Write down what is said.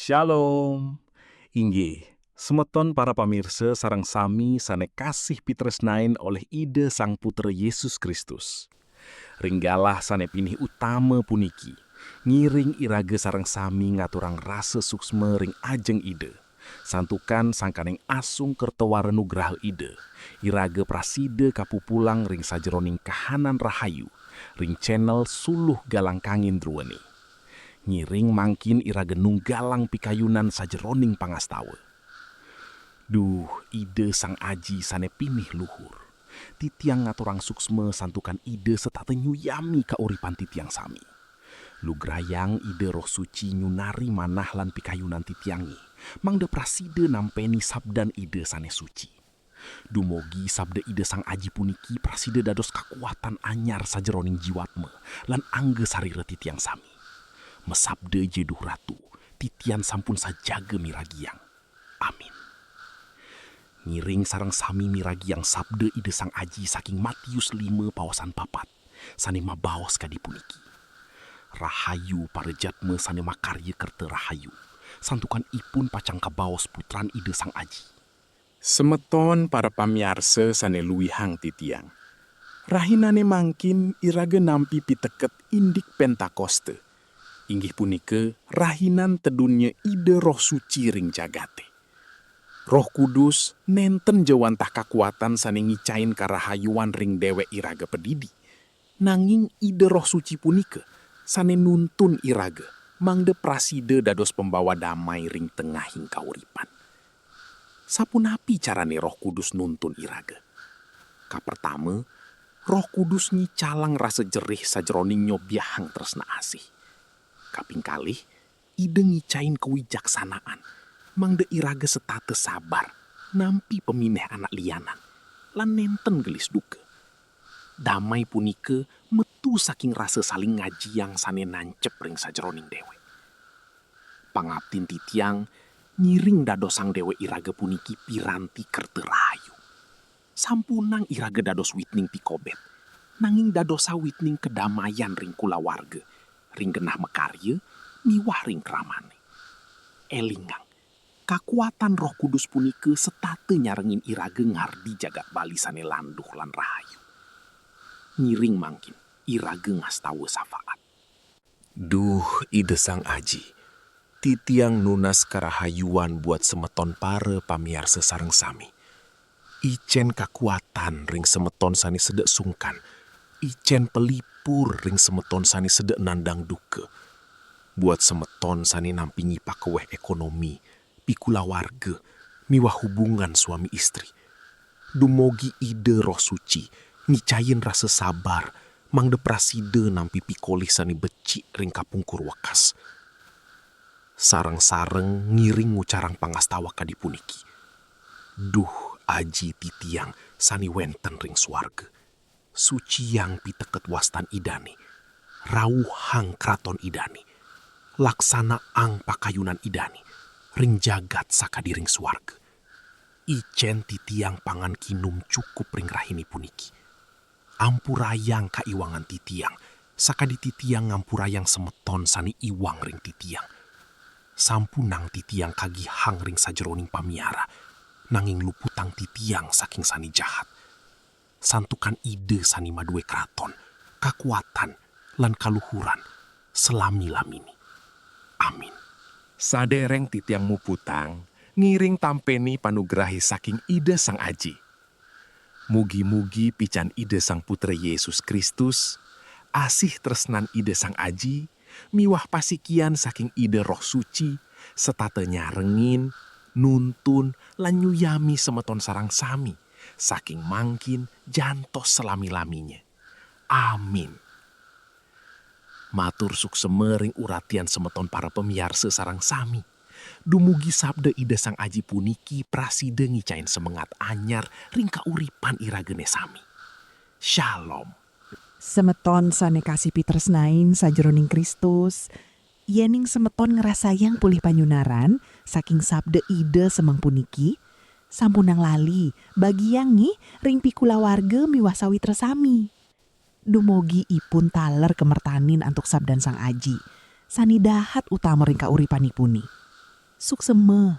Shalom. Inggih, semeton para pamirsa sareng sami sane kasih pitresnain oleh ide Sang Putra Yesus Kristus. Ringgalah sane pinih utama puniki, ngiring irage sareng sami ngaturang rasa suksme ring ajeng ide. Santukan sangkaneng asung kertewara nugraha ide, irage praside kapupulang ring sajeroning kahanan rahayu, ring channel suluh galang kangin druweni. Ngiring mangkin iraga nunggalang pikayunan sajeroning pangastawa. Duh, ide Sang Aji sane pinih luhur. Titiang ngaturang suksme santukan ide setate nyuyami kauripan titiang sami. Lugrayang ide roh suci nyunari manah lan pikayunan titiangi. Mangda praside nampeni sabdan ide sane suci. Dumogi sabda ide Sang Aji puniki praside dados kakuatan anyar sajeroning jiwatme lan angge sarire titiang sami. Mesabda jeduh ratu, titian sampun sajaga miragiang. Amin. Ngiring sareng sami miragiang sabda ide Sang Aji saking Matius 5 pawasan 4, sane mabaos kadi puniki. Rahayu parejatme sane makarya kerta rahayu, santukan ipun pacang kabaos putran ide Sang Aji. Semeton para pamiarsa sane luwihang titiang. Rahinane mangkin iraga nampi piteket indik Pentakoste. Inggih punika rahinan tedunya ide roh suci ring jagate. Roh Kudus nenten jawantah kakuatan sane ngicain karahayuan ring dewek iraga pedidi. Nanging ide roh suci punika sane nuntun iraga mangde praside dados pembawa damai ring tengahing kauripan. Sapunapi carane Roh Kudus nuntun iraga? Kapertama, Roh Kudus nyicalang rasa jerih sajeroning nyobiahang tresna asih. Kaping kalih, ide ngicain kewijaksanaan, mangde iraga setate sabar, nampi pemineh anak lianan, lan nenten gelis duka. Damai punika metu saking rasa saling ngaji yang sane nancep ring sajeroning dewe. Pangaptin titiang, nyiring dadosang dewe iraga puniki piranti kerta rahayu. Sampunang iraga dados witning pikobet, nanging dadosa witning kedamaian ring kulawarga, ring genah mekarya, miwah ring kramane. Elingang, kakuatan Roh Kudus punika setate nyarengin iraga ngardi jagat bali sane landuh lan rahayu. Ngiring mangkin, iraga ngastawa safaat. Duh, ide Sang Aji, titiang nunas karahayuan buat semeton para pamiarsa sareng sami. Icen kakuatan ring semeton sani sedek sungkan, icen pelipur ring semeton sani sedek nandang duka. Buat semeton sani nampingi pakeweh ekonomi, pikula warga, miwah hubungan suami istri. Dumogi ide roh suci, ngicayin rasa sabar, mangde praside nampi pikolih sani becik ring kapungkur wekas. Sareng-sareng ngiring ngucarang pangastawa kadi puniki. Duh, Aji titiang sani wenten ring swarga. Suci yang piteket wastan idane, rawuhang kraton idane, laksana ang pakayunan idane, ring jagat sakadiring swarga. Icen titiang pangan kinum cukup ring rahini puniki. Ampurayang kaiwangan titiang, sakadi titiang ngampurayang semeton sani iwang ring titiang. Sampunang titiang kagihang ring sajeroning pamiara, nanging luputang titiang saking sani jahat. Santukan ide sani madue kraton, kakuatan, lan kaluhuran, selami-lamini. Amin. Sadereng titiang muputang, ngiring tampeni panugrahi saking ide Sang Aji. Mugi-mugi pican ide Sang Putra Yesus Kristus, asih tresnan ide Sang Aji, miwah pasikian saking ide roh suci, setate nyarengin, nuntun, lan nyuyami semeton sarang sami, saking mangkin jantos selami-laminya. Amin. Matur sukseme ring uratian semeton para pemiarsa sarang sami. Dumugi sabda ide Sang Aji puniki praside ngicain semangat anyar ring kauripan iragene sami. Shalom. Semeton sane kasih pitresnain sajeroning Kristus, yening semeton ngerasayang pulih panyunaran saking sabda ide semeng puniki, sampunang lali bagiangi ring pikula warga miwah sawi tresami. Dumogi ipun taler kemertanin antuk sabdan Sang Aji, sani dahat utama ring kauripanipuni. sukseme